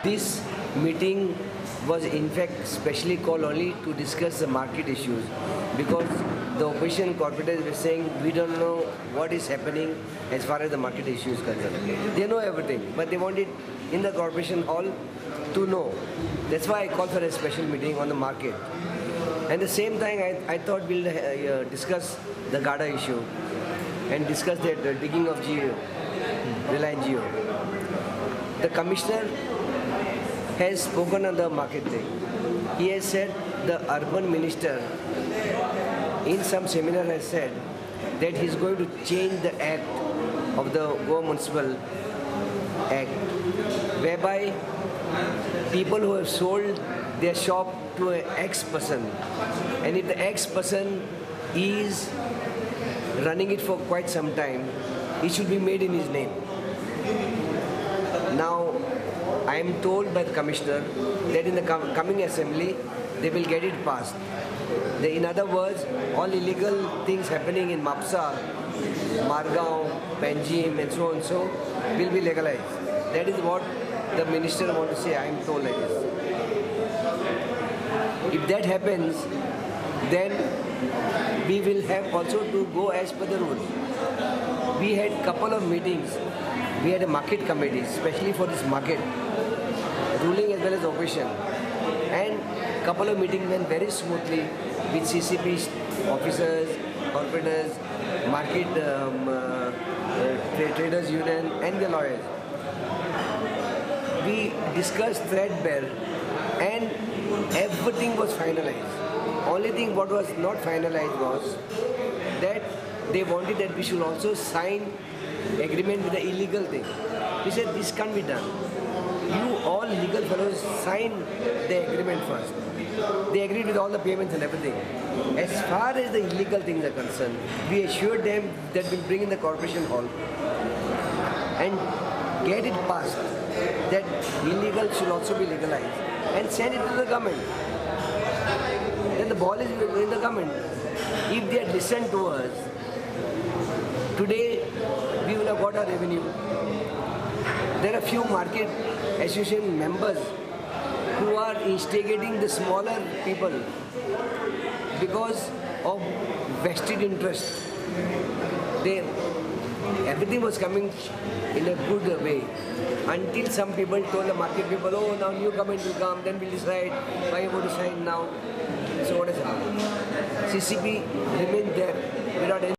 This meeting was in fact specially called only to discuss the market issues, because the opposition corporators were saying we don't know what is happening as far as the market issue is concerned. They know everything, but they wanted in the corporation hall to know. That's why I called for a special meeting on the market. And the same time I thought we'll discuss the GADA issue and discuss the digging of Reliance Jio. The commissioner has spoken on the market thing. He has said the urban minister in some seminar has said that he is going to change the act of the Goa Municipal Act, whereby people who have sold their shop to an X person, and if the X person is running it for quite some time, it should be made in his name. Now, I am told by the commissioner that in the coming assembly, they will get it passed. In other words, all illegal things happening in Mapsa, Margaon, Panjim and so on will be legalized. That is what the minister wants to say. I am told like this. If that happens, then we will have also to go as per the rules. We had couple of meetings. We had a market committee, especially for this market, ruling as well as opposition. And couple of meetings went very smoothly with CCP officers, corporators, market traders union and the lawyers. We discussed threadbare and everything was finalized. Only thing what was not finalized was that they wanted that we should also sign agreement with the illegal thing. We said this can't be done. You all legal fellows sign the agreement first. They agreed with all the payments and everything. As far as the illegal things are concerned, we assured them that we'll bring in the corporation hall and get it passed, that illegal should also be legalized, and send it to the government. Then the ball is in the government. If they had listened to us, today we will have got our revenue. There are few market association members who are instigating the smaller people because of vested interest. Everything was coming in a good way until some people told the market people, oh, now new government will come, then we'll decide, why you want to sign now? So what has happened? CCP remained there without any